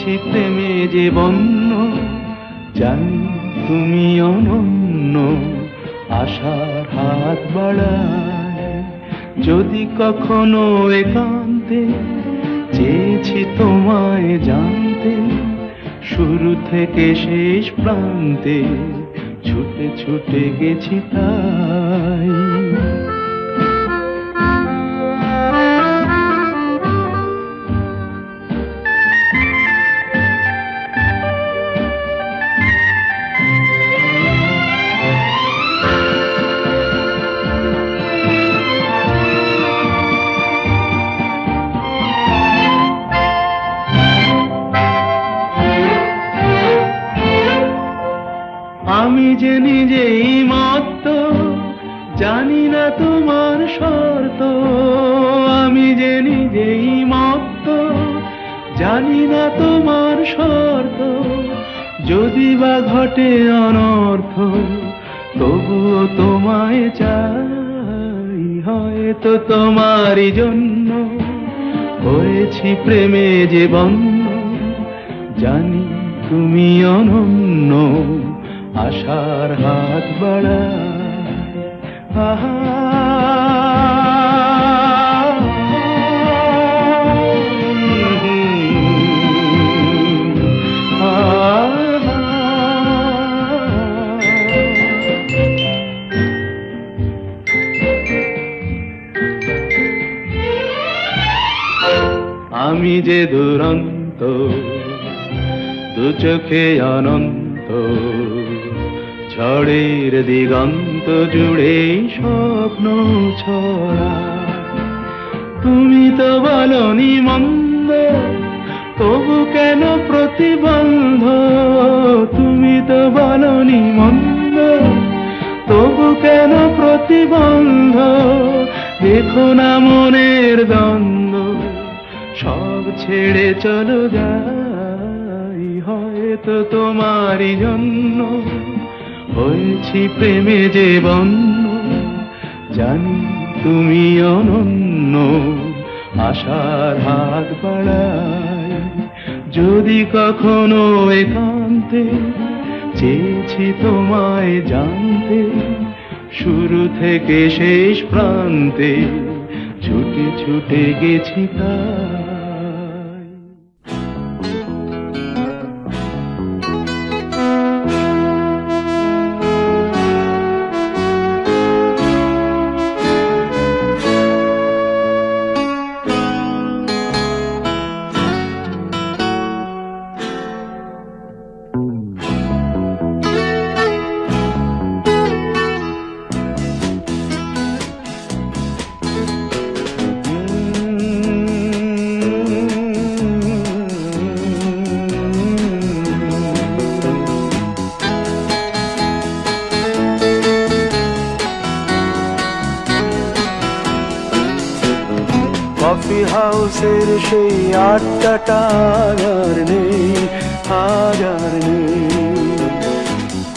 হয়েছি প্রেমে যে বন্য, জানি তুমি অনন্য, আশার হাত বাড়ায়। যদি কখনো একান্তে চেয়েছি তোমায় জানতে, শুরু থেকে শেষ প্রান্তে ছুটে ছুটে গেছি তাই। আমি যে নিজেই মত্ত, জানি না তোমার শর্ত। আমি যে নিজেই মত্ত, জানি না তোমার শর্ত। যদি বা ঘটে অনর্থ, তবুও তোমায় চাই। হয়তো তোমারই জন্য হয়েছি প্রেমে যে বন্য, জানি তুমি অনন্য, আশার হাত বাড়ায়। আহা আমি যে দুরন্ত, দু চোখে অনন্ত, ঝড়ের দিগন্ত জুড়ে স্বপ্ন ছড়া। তুমি তো বলনি মন্দ, তবু কেন প্রতিবন্ধ? তুমি তো বলনি মন্দ, তবু কেন প্রতিবন্ধ? দেখো না মনের দ্বন্দ্ব, সব ছেড়ে চলো যাই। হয়তো তোমারই জন্য হয়েছি প্রেমে যে বন্য, জানি তুমি অনন্য, আশার হাত বাড়ায়। যদি কখনো একান্তে চেয়েছি তোমায় জানতে, শুরু থেকে শেষ প্রান্তে ছুটে ছুটে গেছি তাই। কফি হাউসের সেই আড্ডাটা আর নেই, আজ আর নেই।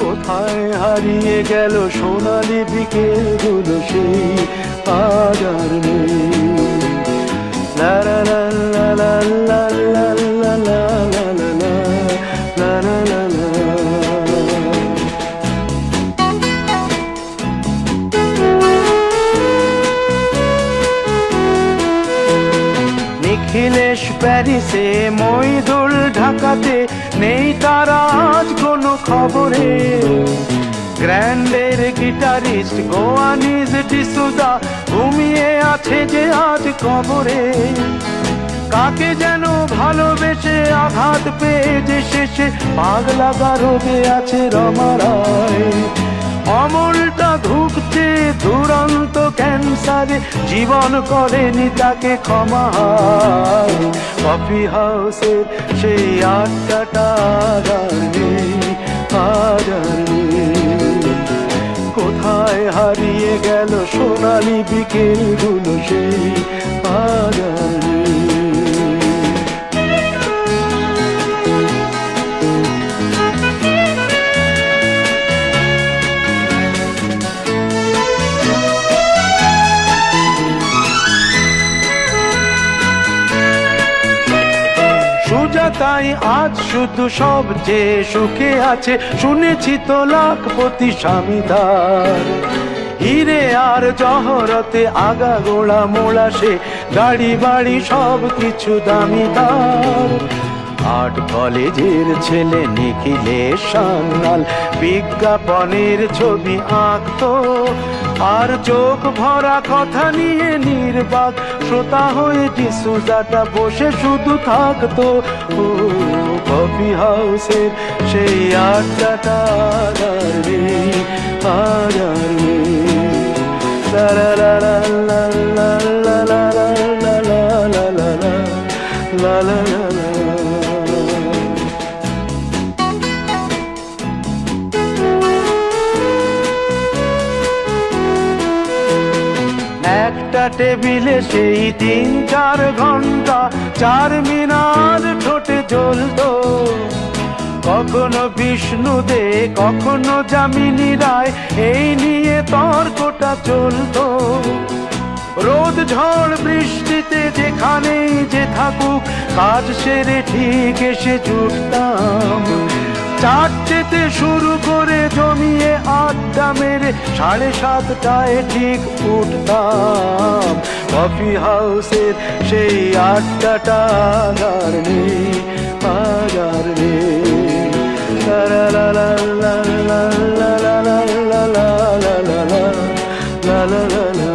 কোথায় হারিয়ে গেল সোনালি বিকেলগুলো সেই, আজ আর নেই। লা লা লা লা লা লা লা লা লা লা লা লা লা লা। নিখিলেশ প্যারিসে, মইদুল ঢাকাতে, নেই তারা আজ কোনো খবরে। গ্র্যান্ডের গিটারিস্ট গোয়ানিজ ডিসুজা ঘুমিয়ে আছে যে আজ কবরে। কাকে যেন ভালোবেসে আঘাত পেয়ে যে শেষে পাগলা গারদে আছে রমা রায়। অমলটা ধুকছে দুরন্ত ক্যান্সারে, জীবন করেনি তাকে ক্ষমা। কফি হাউসের সেই আড্ডাটা আর নেই, আজ আর নেই। কোথায় হারিয়ে গেল সোনালি বিকেলগুলো সেই, আজ আর নেই। ডিসুজা তাই আজ শুধু সবচেয়ে সুখে আছে, শুনেছি তো লাখপতি স্বামীদার। হিরে আর জহরতে আগা গোড়া মোড়া সে, গাড়ি বাড়ি সব কিছু দামিদার। আর্ট কলেজের ছেলে নিখিলেশ সান্যাল বিজ্ঞাপনের ছবি আঁকতো, আর চোখ ভরা কথা নিয়ে নির্বাক শ্রোতা হয়ে ডিসুজাটা বসে শুধু থাকতো। ও কফি হাউসের সেই আড্ডাটা আর নেই, আর নেই। লা লা লা লা লা লা লা লা লা লা লা লা লা লা লা লা। একটা টেবিলে সেই 3-4 ঘন্টা চার মিনার ঠোঁটে জ্বলতো, কখনো বিষ্ণু দে কখনো যামিনী রায়, এই নিয়ে তর্কটা চলতো। রোদ ঝড় বৃষ্টিতে যেখানেই যে থাকুক, কাজ সেরে ঠিক এসে জুটতাম। চারটেতে শুরু করে জমিয়ে আড্ডা মেরে 7:30টায় ঠিক উঠতাম। কফি হাউসের সেই আড্ডাটা আর নেই, আর নেই। লা লা লা লা লা লা লা লা লা লা লা লা লা লা লা।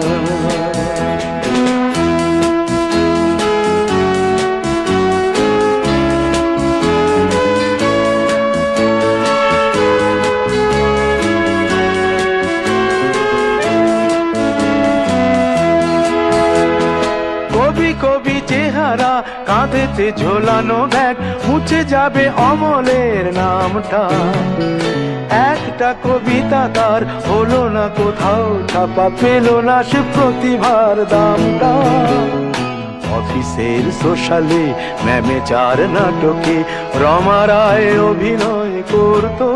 কবি চেহারা, কাঁধেতে ঝোলানো ব্যাগ, মুছে যাবে অমলের নামটা। একটা কবিতা তার হলো না কোথাও ছাপা, পেল না সে প্রতিভার দামটা। অফিসের সোশ্যালে ম্যামেচার নাটকে রমা রায় অভিনয় করতো,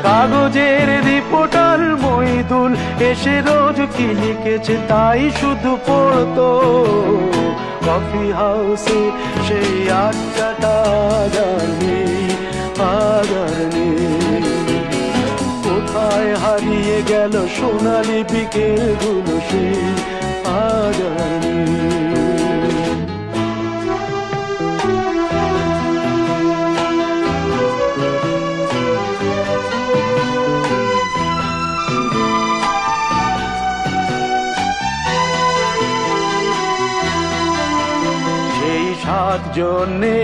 কাগজের রিপোর্টার মইদুল এসে রোজ কি লিখেছে তাই শুধু পড়তো। কফি হাউসে সেই আড্ডাটা জানি, আর নেই। কোথায় হারিয়ে গেল সোনালি বিকেলগুলো সেই, আর নেই। জন্যে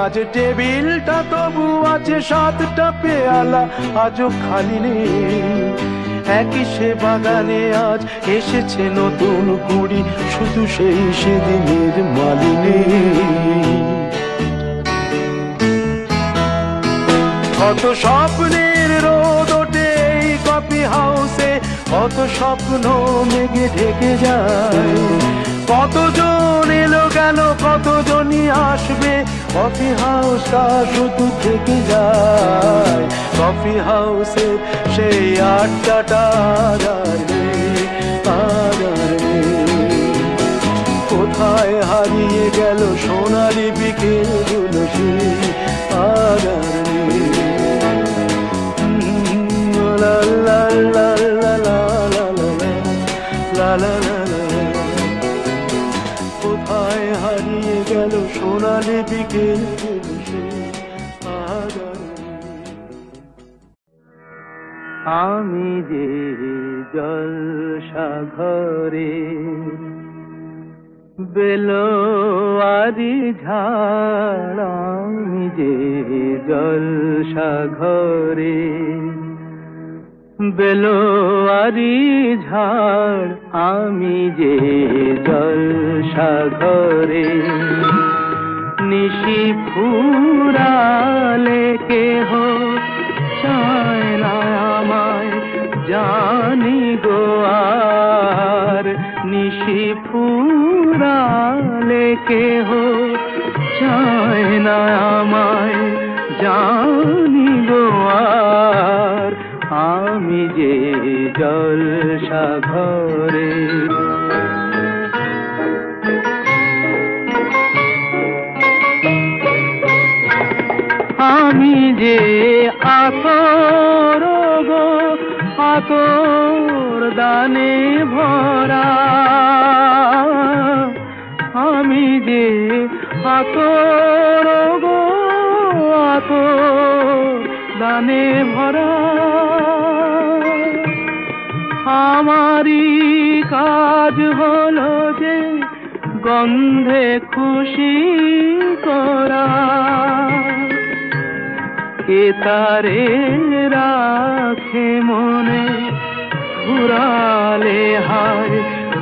আজ টেবিলটা তবু আছে 7টা পেয়ালা আজও খালি নেই। একই সে বাগানে আজ এসেছে নতুন কুড়ি, শুধু সেই সেদিনের মালিনী। কত স্বপ্নের রোদ ওঠে এই কফি হাউসে, কত স্বপ্ন মেঘে ঢেকে যায়। কতজন এলো গেল কতজনই আসবে, কফি হাউসটা শুধু থেকে যায়। কফি হাউসে সেই আড্ডাটা আর নেই, আর নেই। কোথায় হারিয়ে গেল সোনালি বিকেলগুলো সেই, আর নেই। লা লা লা লা লা লা লা লা লা। কোথায় হারিয়ে গেল সোনালি বিকেলগুলো সেই, আর আমি যে জলসাঘরে বেলোয়ারি ঝাড়, আমি যে জলসাঘরে বেলোয়ারি ঝাড়, আমি যে জলসাঘরে। নিশি ফুরালে কেহ চায় না আমায়, জানি গো আর। নিশি ফুরালে কেহ চায় না আমায়, জানি গো আর। আমি যে জলসাঘরে। যে আতর গো আতর দানে ভরা, আমি যে আতর গো আতর দানে ভরা। আমারই কাজ হলো যে গন্ধে খুশি করা, কে তারে রাখে মনে ফুরালে হায়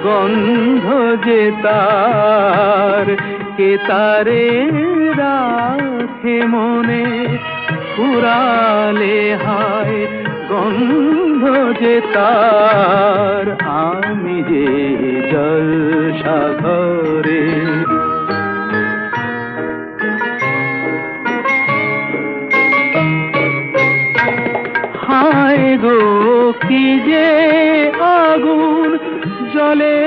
গন্ধ যে তার, কে তারে রাখে মনে ফুরালে হায় গন্ধ যে তার। আমি যে জলসাঘরে হায় গো কি যে আগুন জ্বলে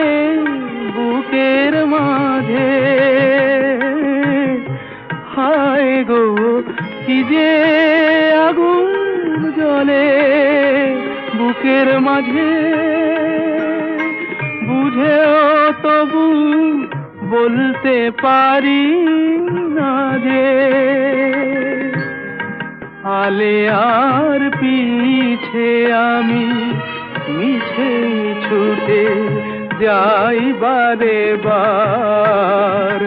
বুকের মাঝে, হায় গো কি যে আগুন জ্বলে বুকের মাঝে, বুঝেও তবু বলতে পারি না যে আলে আর পিছে আমি মিছে ছুটে যাই বারে বার,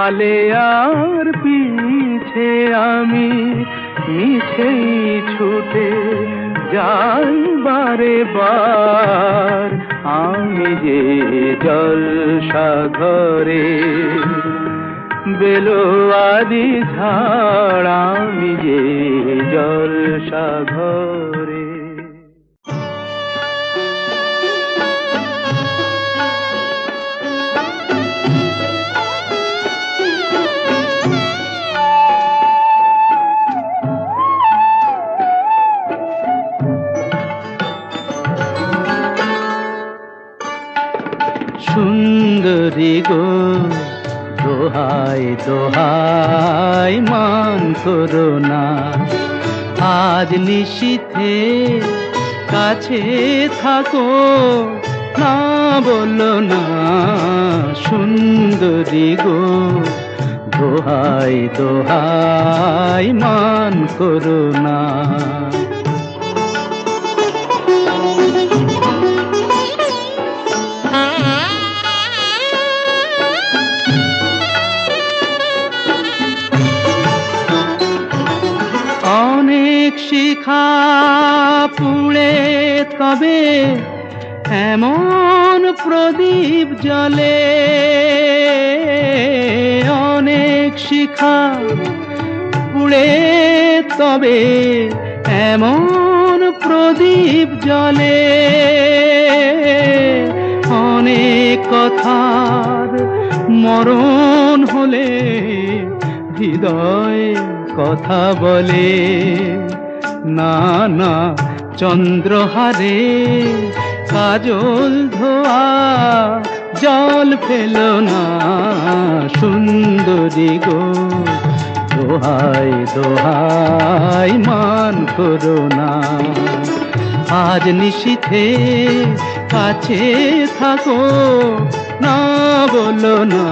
আলে আর পিছে আমি মিছে ছুটে যাই বারে বার। আমি যে জলসাঘরে বেলোয়ারি ঝাড়, আমি যে জলসাঘরে। সুন্দরী গো দোহাই দোহাই মান করো না, আজ নিশীথে কাছে থাকো না বলো না। সুন্দরী গো দোহাই দোহাই মান করো না। অনেক শিখা পুড়ে তবে এমন প্রদীপ জ্বলে, অনেক শিখা পুড়ে তবে এমন প্রদীপ জ্বলে, অনেক কথার মরণ হলে হৃদয় কথা বলে, না না চন্দ্রহারে কাজল ধোয়া জল ফেলো না। সুন্দরী গো দোহাই দোহাই মান করো না, আজ নিশীথে কাছে থাকো না বলো না।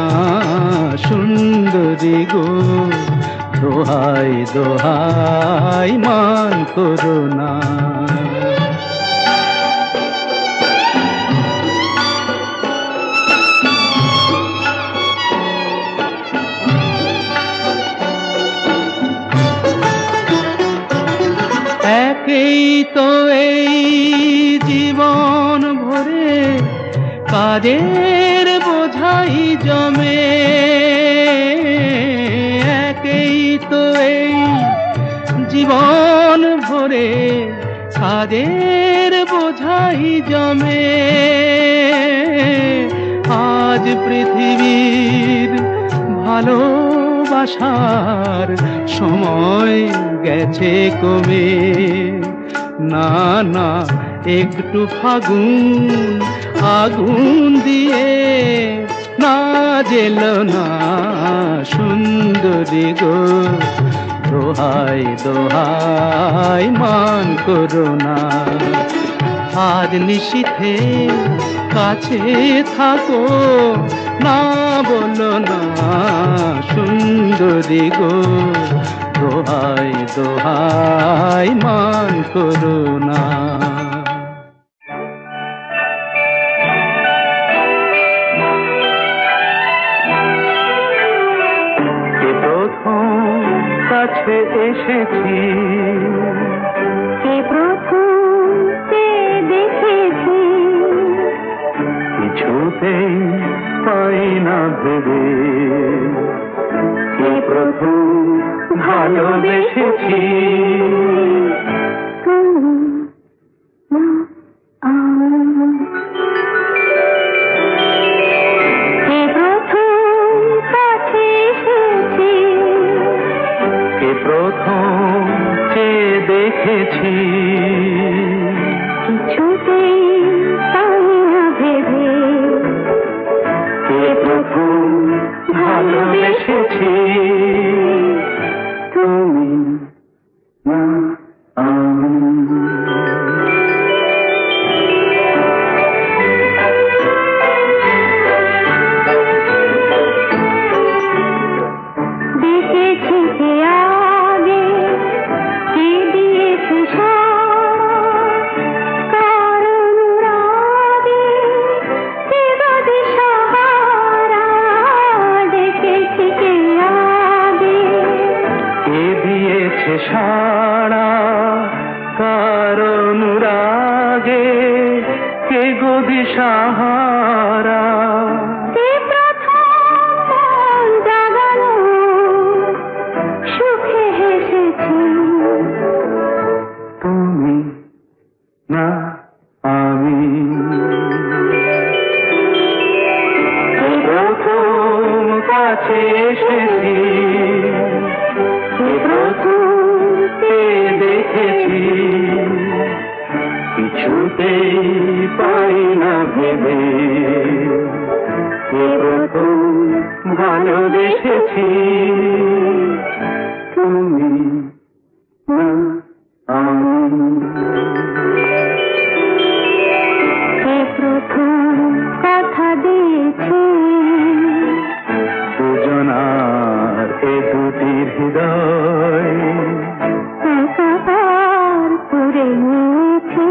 সুন্দরী গো দোহাই দোহাই মান করো না। একেই তো এই জীবন ভরে কাজের বোঝাই জমে, একেই তো এই জীবন ভরে কাজের বোঝাই জমে। আজ পৃথিবীর ভালোবাসার সময় গেছে কমে, না না একটু ফাগুন আগুন দিয়ে না জেলো না। সুন্দরী গো দোহাই দোহাই মান করো না। আজ নিশীথে কাছে থাকো, না বলো না সুন্দরী গো, দোহাই দোহাই মান করো না। কে প্রথম কাছে এসেছি, কে প্রথম দেখেছি, কিছুতেই পাই না ভেবে, কে প্রথম ভালোবেসেছি। কে প্রথম কাছে এসেছি, কে প্রথম চেয়ে দেখেছি, কিছুতেই পাই না ভেবে, কে প্রথম ভালোবেসেছি। তুমি না আমি। দেখেছি কে আগে, কে দিয়েছে কার অনুরাগে, কে বাদে সাহারা। দেখেছি কে আগে, কে দিয়েছে সাড়া, কার অনুরাগে, কে গো দিশাহারা। কে প্রথম মন জাগালো, সুখে হেসেছি। তুমি না আমি। কে প্রথম কাছে এসেছি, কে প্রথম চেয়ে দেখেছি, কিছুতেই পাই না ভেবে, কে প্রথম ভালোবেসেছি। তুমি না আমি। কে প্রথম কথা দিয়েছে, দুজনার এ দুটির হৃদয় একাকার করে নিয়েছে।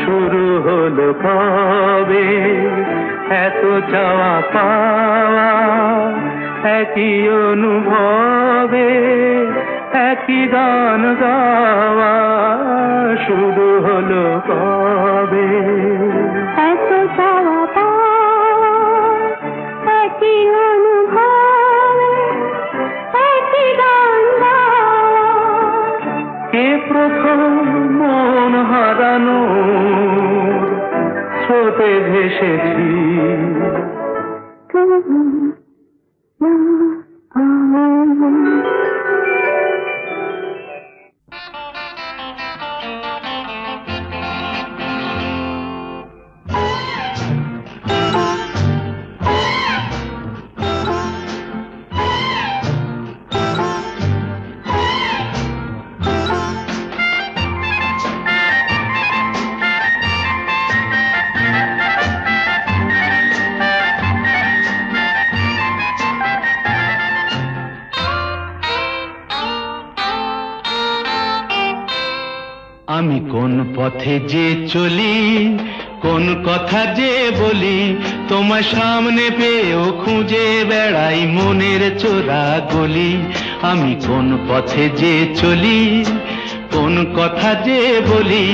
শুরু হলো কবে এত চাওয়া পাওয়া, একই অনুভবে একই গান গাওয়া। শুরু হলো কবে এত চাওয়া পাওয়া, একই অনুভবে একই গান গাওয়া। কে প্রথম মন হারানো স্রোতে ভেসেছি। তুমি না আমি। আমি কোন পথে যে চলি, কোন কথা যে বলি, তোমার সামনে পেয়েও খুঁজে বেড়াই মনের চোরা গলি। আমি কোন পথে যে চলি, কোন কথা যে বলি,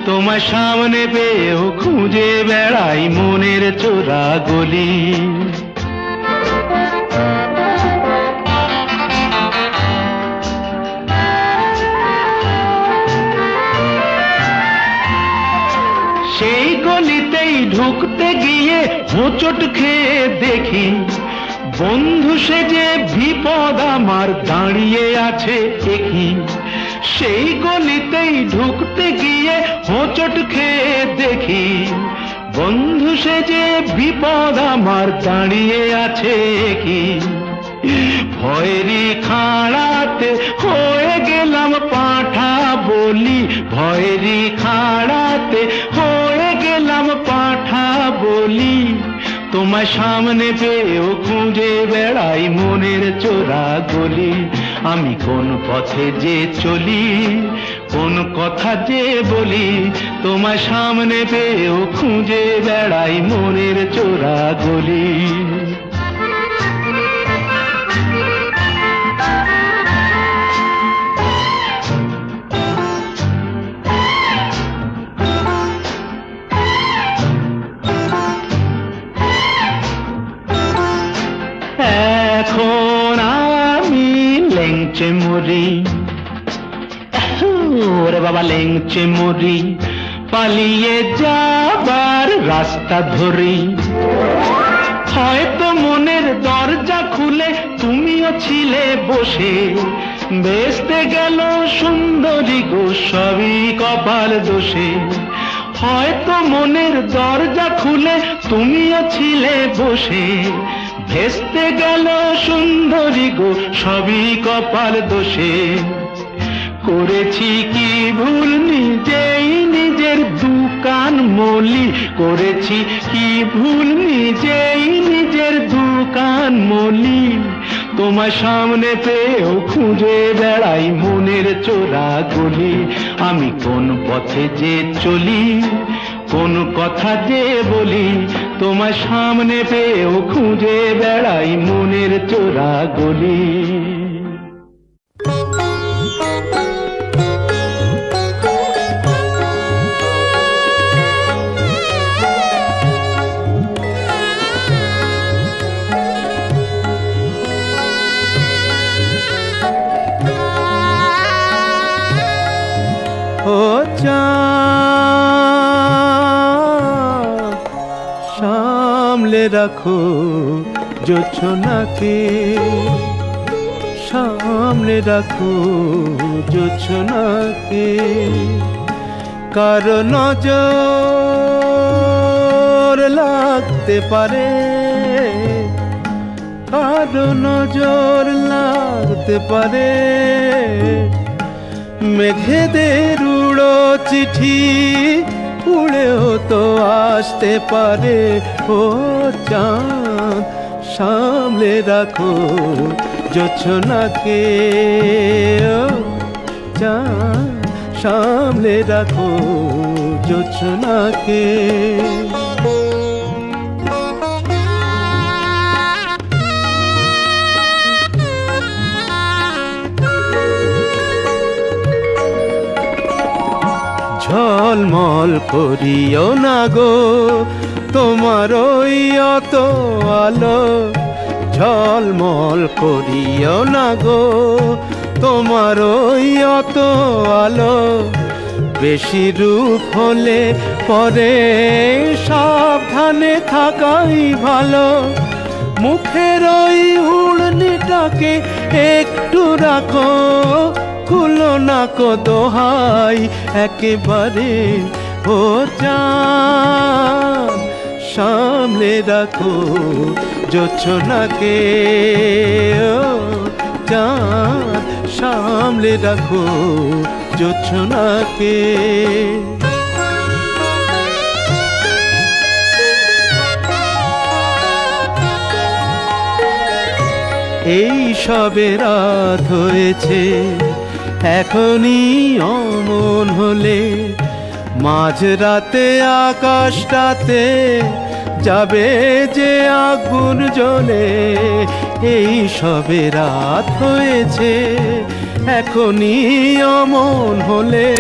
তোমার সামনে পেয়েও খুঁজে বেড়াই মনের চোরা গলি। সেই গলিতেই ঢুকতে গিয়ে হোঁচট খেয়ে দেখি, বন্ধু সেজে বিপদ আমার দাঁড়িয়ে আছে একই। সেই গলিতেই ঢুকতে গিয়ে হোঁচট খেয়ে দেখি, বন্ধু সেজে বিপদ আমার দাঁড়িয়ে আছে কি। ভয়েরই খাড়াতে হয়ে গেলাম পাঁঠা বলি, ভয়েরই খাড়াতে হয়ে গেলাম পাঁঠা বলি। তোমার সামনে পেয়েও খুঁজে বেড়াই মনের চোরা গলি। আমি কোন পথে যে চলি, কোন কথা যে বলি, তোমার সামনে পেয়েও খুঁজে বেড়াই মনের চোরা গলি। এখন আমি লেংচে মরি, ওরে বাবা লেংচে মরি, পালিয়ে যাবার রাস্তা ধরি। হয়তো মনের দরজা খুলে তুমিও ছিলে বসে, বেসতে গেল সুন্দরী গো সবই কপাল দোষে। হয়তো মনের দরজা খুলে তুমিও ছিলে বসে, ভেস্তে গেল সুন্দরী গো সবই কপাল দোষে। করেছি কি ভুল নিজেই নিজের দুকান মলি, করেছি কি ভুল নিজেই নিজের দুকান মলি। তোমার সামনে পেয়েও খুঁজে বেড়াই মনের চোরা গলি। আমি কোন পথে যে চলি, কোন কথা যে বলি, তোমার সামনে পেয়েও খুঁজে বেড়াই মনের চোরা গলি। ও চাঁদ, সামলে রাখো জোছনাকে, সামলে রাখো জোছনাকে। কারো নজর লাগতে পারে, কারো নজর লাগতে পারে। মেঘেদের উড়ো চিঠি উড়েও তো আসতে পারে। ও চাঁদ, সামলে রাখো জোছনাকে, ও চাঁদ, সামলে রাখো জোছনাকে। ঝলমল করিও না গো তোমার ওই অত আলো, ঝলমল করিও না গো তোমার ওই অত আলো। বেশি রূপ হলে পরে সাবধানে থাকাই ভালো। মুখের ওই উড়নিটাকে একটু রাখো, খুলো না কো দোহাই একেবারে। ও চাঁদ, সামলে রাখো জোছনাকে, ও চাঁদ, সামলে রাখো জোছনাকে। এই সবে রাত হয়েছে, এখনই অমন হলে মাঝরাতে আকাশটাতে যাবে যে আগুন জ্বলে। এই সবে রাত হয়েছে, এখনই অমন হলে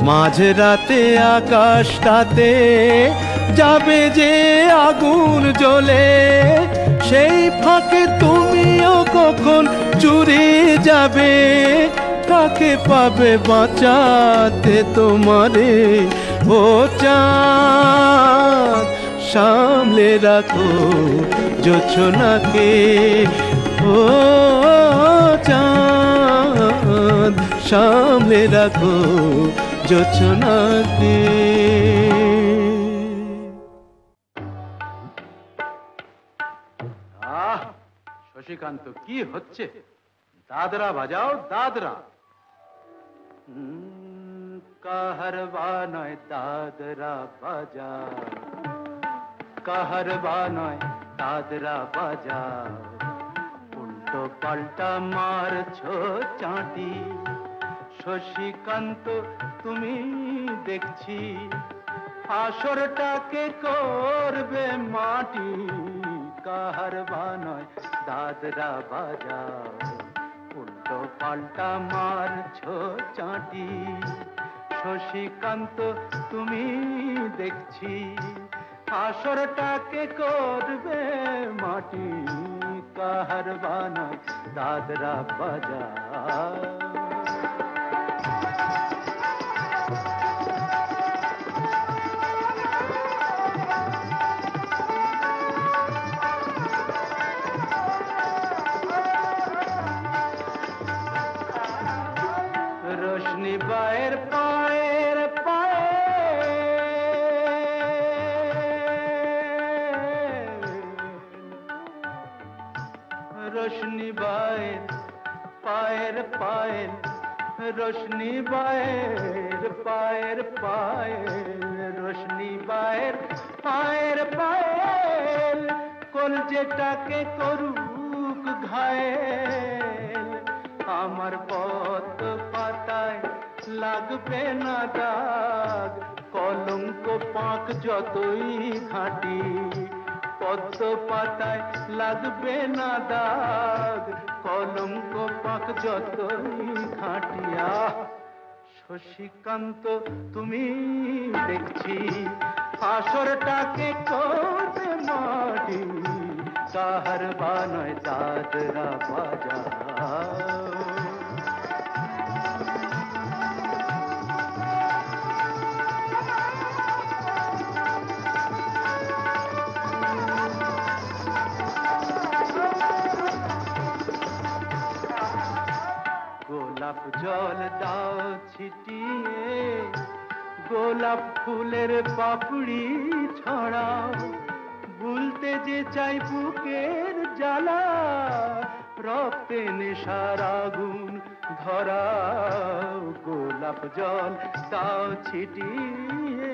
মাঝরাতে আকাশটাতে যাবে যে আগুন জ্বলে। সেই ফাঁকে তুমিও কখন চুরি যাবে, কাকে পাবে বাঁচাতে তোমারে। ও চাঁদ, সামলে রাখো জোছনাকে, ও চাঁদ, সামলে রাখো জোছনাকে। শশীকান্ত, কি হচ্ছে? দাদরা বাজাও, দাদরা। কাহারবা নয় দাদরা বাজাও, কাহারবা নয় দাদরা বাজাও, উল্টো পাল্টা মারছো চাঁটি। শশীকান্ত, তুমি দেখছি আসরটাকে করবে মাটি। কাহারবা নয় দাদরা বাজাও, উল্টো পাল্টা মারছো চাঁটি। শশীকান্ত, তুমি দেখছি আসরটাকে করবে মাটি। কাহারবা নয় দাদরা বাজাও। रोशनी बाहर पाएर पाए, रोशनी बाहर पाएर पाए, रोशनी बाहर पाएर पाए, रोशनी बाहर पाएर पाए, কলজেটাকে করুক ঘায়েল। আমার পথ পাতায় লাগবে না দাগ, কলঙ্ক পাক যতই ঘাঁটি। পদ্ম পাতায় লাগবে না দাগ, কলঙ্ক পাক যতই ঘাঁটিয়া। শশীকান্ত, তুমি দেখছি আসরটাকে করবে মাটি। কাহারবা নয় দাদরা বাজাও। গোলাপ জল দাও ছিটিয়ে, গোলাপ ফুলের পাপড়ি ছড়াও। ভুলতে যে চাই বুকের জ্বালা, রক্তে নেশার আগুন ধরাও। গোলাপ জল দাও ছিটিয়ে,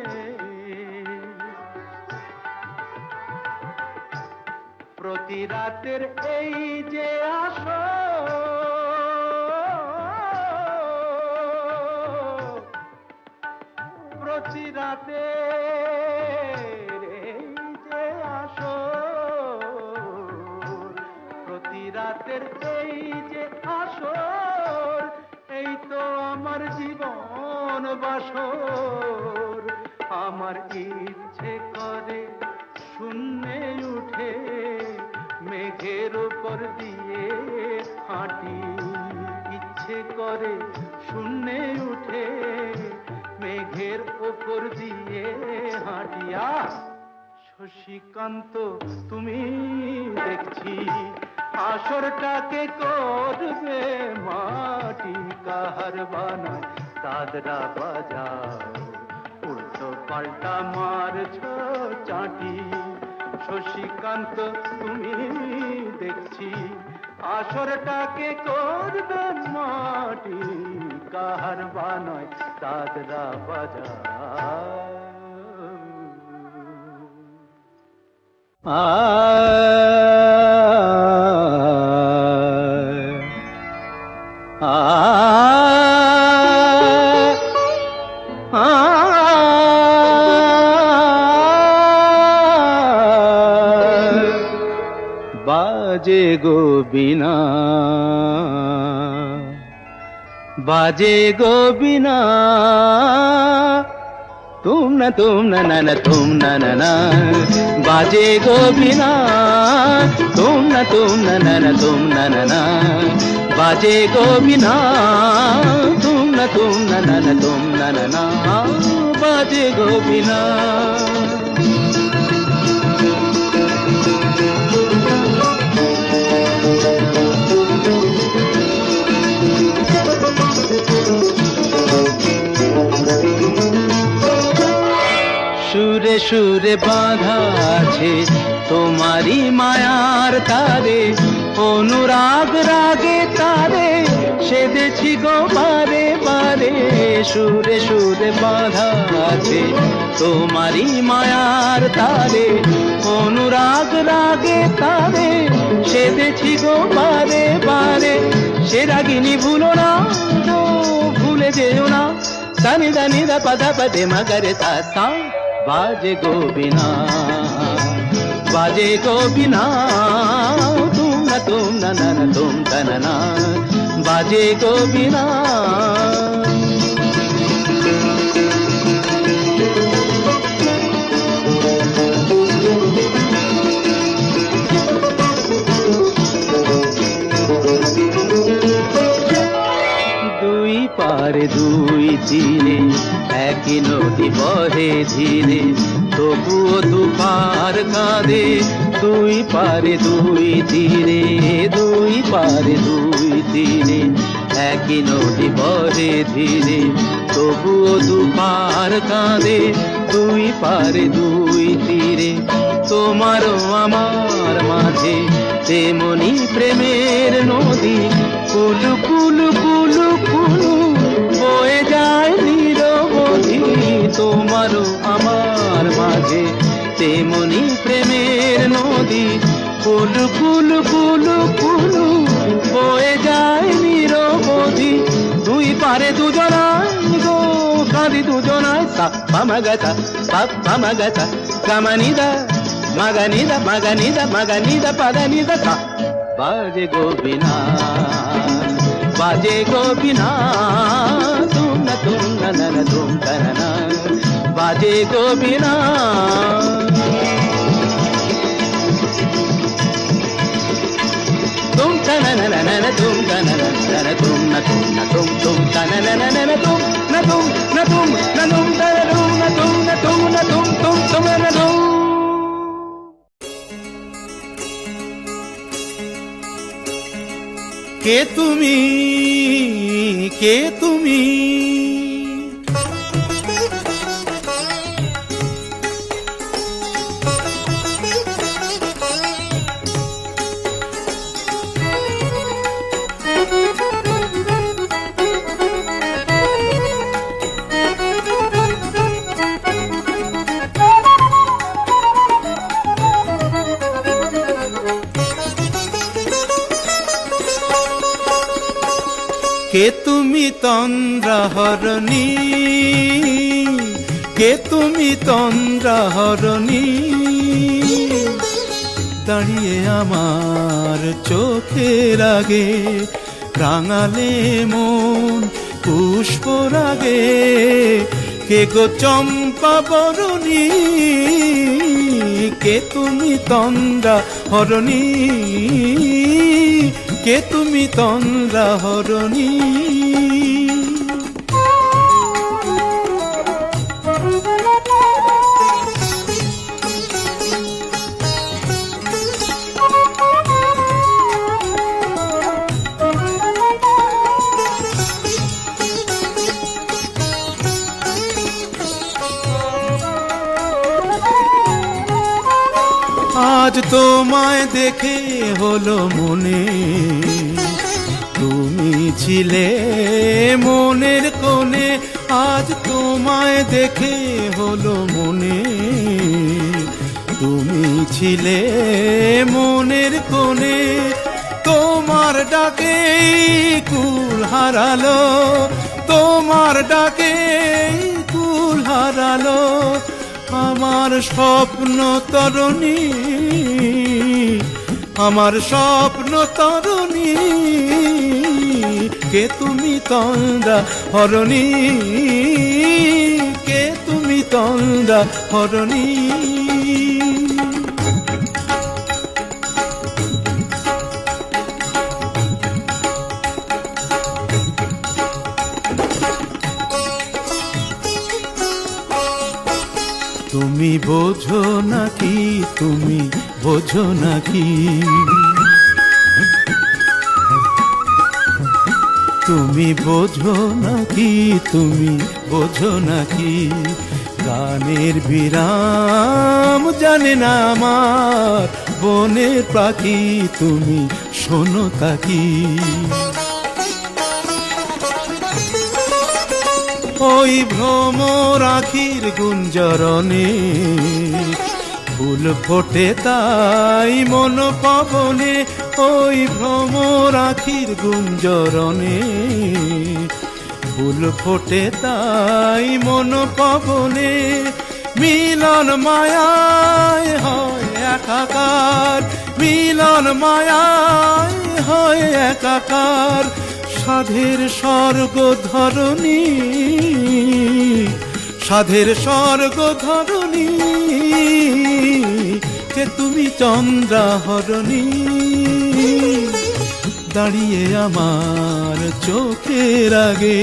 প্রতি রাতের এই যে আসো, প্রতি রাতের এই যে আসো, প্রতি রাতের এই যে আসর, এই তো আমার জীবন বাসর। আমার ইচ্ছে করে শূন্যে উঠে মেঘের উপর দিয়ে হাঁটি। ইচ্ছে করে শূন্যে উঠে মেঘের উপর দিয়ে হাঁটিয়া। শশীকান্ত, তুমি দেখছি আসরটাকে করবে মাটি। কাহারবা নয় দাদরা বাজাও, উল্টো পাল্টা মারছো চাঁটি। শশীকান্ত, তুমি দেখছি আসরটাকে করবে মাটি। কাহারবা নয় দাদরা বাজাও। বাজে গো বিনা, বাজে গো বিনা, तुम न ना ना तुम ना ना, बाजे गो बिना। तुम न ना ना तुम ना ना, बाजे गो बिना। तुम न ना ना तुम ना ना, बाजे गो बिना। সুরে সুরে বাঁধা আছে তোমারই মায়ার তারে অনুরাগ রাগে তারে সেদেছি গো বারে বারে, সুরে সুরে বাঁধা আছে তোমারই মায়ার তারে অনুরাগ রাগে তারে সেদেছি গো বারে বারে। সে রাগিনী ভুলো না গো, ভুলে যেও না, সানি দানি দা পদা পদে মগরে সা সা, বাজে গো বিনা বাজে গো বিনা, তুম না না না তুম তা না না, বাজে গো বিনা। দুই পারে দুই তীরে একই নদী বহে ধীরে, তবুও দুপার কাঁদে। দুই পারে দুই তীরে, দুই পারে দুই তীরে একই নদী বহে ধীরে, তবুও দুপার কাঁদে। দুই পারে দুই তীরে তোমারও আমার মাঝে তেমনি প্রেমের নদী, কুলু কুলু কুলু কুলু বয়ে যায় নিরবধি। তোমারও আমার মাঝে তেমনি প্রেমের নদী, কুলু কুলু কুলু কুলু বয়ে যায় নিরবধি। দুই পারে দুজনায় গো কাঁদি দুজনায়, সা পামাগাছা পাপ পামাগাছা গামানিদা মাগানিদা মাগানিদা মাগানিদা পাদানিদা সা, বাজে গো বিনা বাজে গো বিনা, তুম না না না তুম তা না না, বাজে গো বিনা। तुम ता ना ना ना ना तुम ता ना ना ना तुम ना तुम ता ना ना ना ना तुम ना तुम ना तुम ना तुम ता ना तुम ना तुम ना तुम ना तुम ना तुम। কে তুমি কে তুমি কে তুমি তন্দ্রাহরণী, কে তুমি তন্দ্রাহরণী, দাঁড়িয়ে আমার চোখের আগে রাঙালে মন পুষ্পরাগে। কে গো চম্পা বরণী, কে তুমি তন্দ্রাহরণী, কে তুমি তন্দ্রাহরণী। আজ তোমায় দেখে হলো মনে, তুমি ছিলে মনের কোণে। আজ তোমায় দেখে হলো মনে, তুমি ছিলে মনের কোণে। তোমার ডাকে কুল হারালো, তোমার ডাকে কুল হারালো আমার স্বপ্ন তরুণী, আমার স্বপ্ন তরুণী। কে তুমি তন্দ্রাহরণী, কে তুমি তন্দ্রাহরণী। তুমি বোঝো নাকি, তুমি বোঝো নাকি, তুমি বোঝো নাকি, তুমি বোঝো নাকি, গানের বিরাম জানে না আমার বনের পাখি, তুমি শোনো তাকি। ওই ভ্রমর আখির গুঞ্জরণে ফুল ফোটে তাই মন পবনে, ওই ভ্রমর আখির গুঞ্জরণে ফুল ফোটে তাই মন পবনে। মিলন মায়ায় হয় একাকার, মিলন মায়ায় হয় একাকার, সাধের স্বর্গ ধরণী, সাধের স্বর্গ ধরণী, কে তুমি চন্দ্রাহরণী। দাঁড়িয়ে আমার চোখের আগে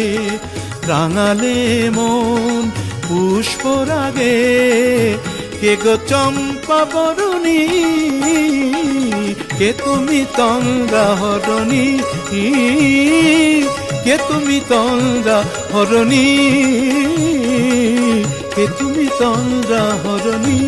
রাঙালে মন পুষ্পরাগে, কে গো চম্পা বরণী, কে তুমি চন্দ্রাহরণী, কে তুমি চন্দ্রাহরণী, কে তুমি চন্দ্রাহরণী।